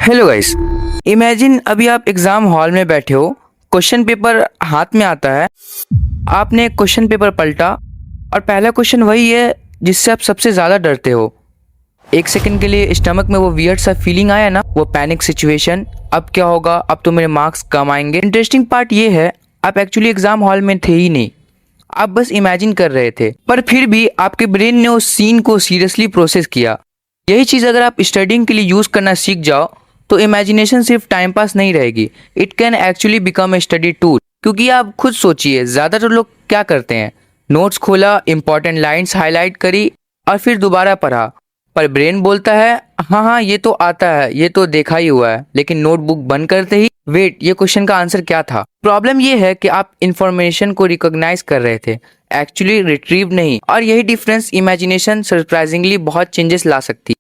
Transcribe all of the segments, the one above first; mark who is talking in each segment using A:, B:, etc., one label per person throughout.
A: Hello guys. Imagine अभी आप exam hall में बैठे हो, क्वेश्चन पेपर हाथ में आता है, आपने क्वेश्चन पेपर पलटा और पहला क्वेश्चन वही है जिससे आप सबसे ज़्यादा डरते हो। एक सेकंड के लिए स्टमक में वो वियर्ड सा फीलिंग आया ना, वो पैनिक सिचुएशन, अब क्या होगा, अब तो मेरे मार्क्स कम आएंगे। इंटरेस्टिंग पार्ट ये है, आप एक्चुअली एग्जाम हॉल में थे ही नहीं, आप बस इमेजिन कर रहे थे, पर फिर भी आपके ब्रेन ने उस सीन को सीरियसली प्रोसेस किया। यही चीज़ अगर आप स्टडिंग के लिए यूज़ करना सीख जाओ तो इमेजिनेशन सिर्फ टाइम पास नहीं रहेगी, it can actually become a study tool. क्योंकि आप खुद सोचिए, ज़्यादातर लोग क्या करते हैं, नोट्स खोला, इंपॉर्टेंट लाइंस हाईलाइट करी और फिर दोबारा पढ़ा, पर ब्रेन बोलता है हाँ हाँ ये तो आता है, ये तो देखा ही हुआ है, लेकिन नोटबुक बंद करते ही वेट, ये क्वेश्चन का आंसर क्या था। प्रॉब्लम ये है कि आप इंफॉर्मेशन को रिकॉग्नाइज कर रहे थे, एक्चुअली रिट्रीव नहीं, और यही डिफरेंस इमेजिनेशन सरप्राइजिंगली बहुत चेंजेस ला सकती।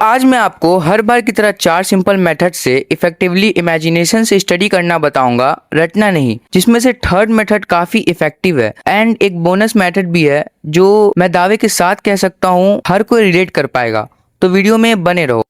A: आज मैं आपको हर बार की तरह 4 सिंपल मेथड से इफेक्टिवली इमेजिनेशन से स्टडी करना बताऊंगा, रटना नहीं, जिसमें से थर्ड मेथड काफी इफेक्टिव है एंड एक बोनस मेथड भी है जो मैं दावे के साथ कह सकता हूँ हर कोई रिलेट कर पाएगा। तो वीडियो में बने रहो।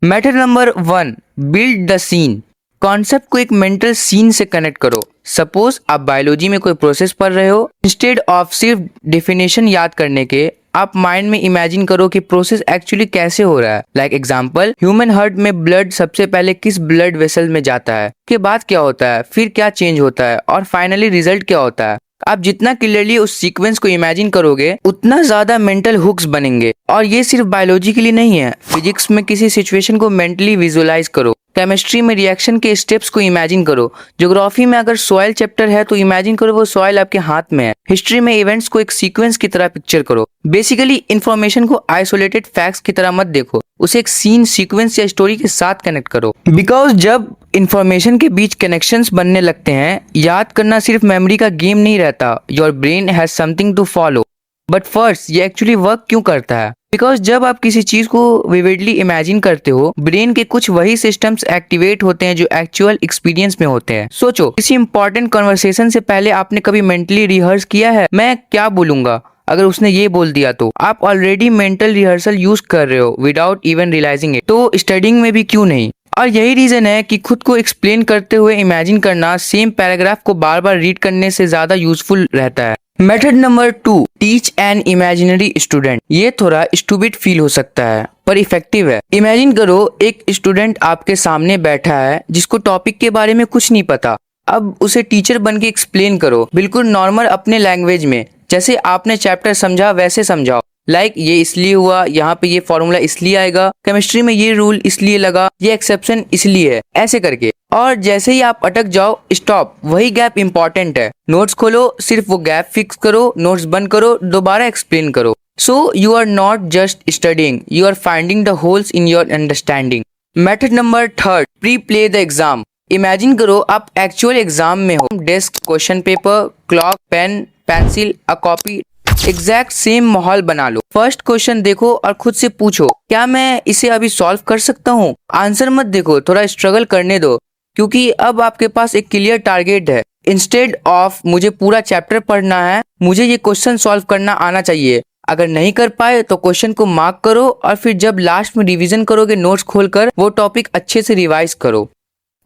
A: Method number 1, build the scene. Concept को एक मेंटल सीन से कनेक्ट करो। सपोज आप बायोलॉजी में कोई प्रोसेस पढ़ रहे हो, इंस्टेड ऑफ सिर्फ डेफिनेशन याद करने के आप माइंड में इमेजिन करो कि प्रोसेस एक्चुअली कैसे हो रहा है। लाइक एग्जांपल, ह्यूमन हार्ट में ब्लड सबसे पहले किस ब्लड वेसल में जाता है, के बाद क्या होता है, फिर क्या चेंज होता है और फाइनली रिजल्ट क्या होता है। आप जितना क्लियरली उस सीक्वेंस को इमेजिन करोगे उतना ज्यादा मेंटल हुक्स बनेंगे। और ये सिर्फ बायोलॉजी के लिए नहीं है, फिजिक्स में किसी सिचुएशन को मेंटली विजुअलाइज करो, केमिस्ट्री में रिएक्शन के स्टेप्स को इमेजिन करो, ज्योग्राफी में अगर सॉइल चैप्टर है तो इमेजिन करो वो सॉइल आपके हाथ में है, हिस्ट्री में इवेंट्स को एक सीक्वेंस की तरह पिक्चर करो। बेसिकली इंफॉर्मेशन को आइसोलेटेड फैक्ट्स की तरह मत देखो, उसे एक सीन, सीक्वेंस या स्टोरी के साथ कनेक्ट करो। बिकॉज जब इंफॉर्मेशन के बीच कनेक्शंस बनने लगते हैं, याद करना सिर्फ मेमोरी का गेम नहीं रहता, your brain has something to follow. But first, ये एक्चुअली वर्क क्यों करता है? बिकॉज जब आप किसी चीज को विविडली इमेजिन करते हो, ब्रेन के कुछ वही सिस्टम्स एक्टिवेट होते हैं जो एक्चुअल एक्सपीरियंस में होते हैं। सोचो, किसी इंपॉर्टेंट कन्वर्सेशन से पहले आपने कभी मेंटली रिहर्स किया है, मैं क्या बोलूंगा अगर उसने ये बोल दिया, तो आप ऑलरेडी मेंटल रिहर्सल यूज कर रहे हो विदाउट इवन रियलाइजिंग इट। तो स्टडिंग में भी क्यों नहीं? और यही रीजन है कि खुद को एक्सप्लेन करते हुए इमेजिन करना सेम पैराग्राफ को बार बार रीड करने से ज्यादा यूजफुल रहता है। Method number 2, teach an imaginary student. ये थोड़ा स्टूपिड फील हो सकता है पर इफेक्टिव है। इमेजिन करो एक स्टूडेंट आपके सामने बैठा है जिसको टॉपिक के बारे में कुछ नहीं पता। अब उसे टीचर बन के एक्सप्लेन करो, बिल्कुल नॉर्मल अपने लैंग्वेज में, जैसे आपने चैप्टर समझा वैसे समझाओ। लाइक ये इसलिए हुआ, यहाँ पे ये फॉर्मूला इसलिए आएगा, केमिस्ट्री में ये रूल इसलिए लगा, ये एक्सेप्शन इसलिए है, ऐसे करके। और जैसे ही आप अटक जाओ, स्टॉप, वही गैप इंपॉर्टेंट है, नोट्स खोलो, सिर्फ वो गैप फिक्स करो, नोट्स बंद करो, दोबारा एक्सप्लेन करो। So you are not just studying, you are finding the holes in your understanding. Method number 3, pre play the exam. Imagine करो आप एक्चुअल एग्जाम में हो, desk, question paper, clock, pen, pencil, a copy, exact same माहौल बना लो। First question देखो और खुद से पूछो, क्या मैं इसे अभी सॉल्व कर सकता हूँ? आंसर मत देखो, थोड़ा स्ट्रगल करने दो, क्योंकि अब आपके पास एक क्लियर टारगेट है। इंस्टेड ऑफ मुझे पूरा चैप्टर पढ़ना है, मुझे ये क्वेश्चन सॉल्व करना आना चाहिए। अगर नहीं कर पाए तो क्वेश्चन को मार्क करो और फिर जब लास्ट में रिवीजन करोगे नोट्स खोलकर, वो टॉपिक अच्छे से रिवाइज करो।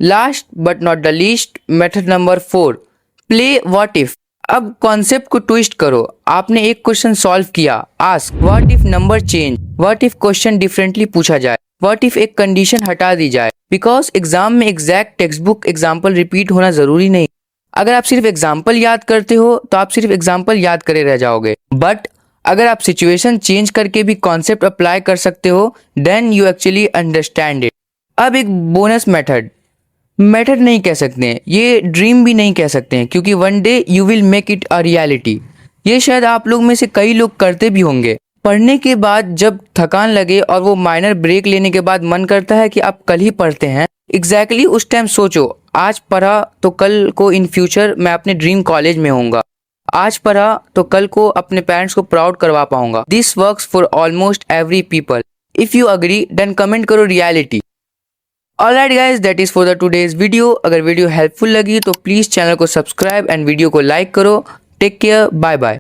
A: Last but not the least, method number 4, play what if. अब कॉन्सेप्ट को ट्विस्ट करो। आपने एक क्वेश्चन सॉल्व किया, ask what if number change, what if question differently पूछा जाए, व्हाट इफ एक कंडीशन हटा दी जाए। बिकॉज एग्जाम में exact text book example repeat होना जरूरी नहीं। अगर आप सिर्फ एग्जाम्पल याद करते हो तो आप सिर्फ एग्जाम्पल याद करे रह जाओगे, बट अगर आप सिचुएशन चेंज करके भी कॉन्सेप्ट अप्लाई कर सकते हो, then you actually understand it. अब एक बोनस मेथड नहीं कह सकते हैं, ये ड्रीम भी नहीं कह सकते हैं, क्योंकि one day you will make it a reality. ये शायद आप लोग में से कई लोग करते भी होंगे। पढ़ने के बाद जब थकान लगे और वो माइनर ब्रेक लेने के बाद मन करता है कि आप कल ही पढ़ते हैं, एग्जैक्टली उस टाइम सोचो, आज पढ़ा तो कल को इन फ्यूचर मैं अपने ड्रीम कॉलेज में होऊंगा, आज पढ़ा तो कल को अपने पेरेंट्स को प्राउड करवा पाऊंगा। This works for almost every people. If you agree then comment करो reality. Alright guys, that is for the today's video। अगर वीडियो हेल्पफुल लगी तो प्लीज चैनल को सब्सक्राइब एंड वीडियो को लाइक करो। Take care, bye bye.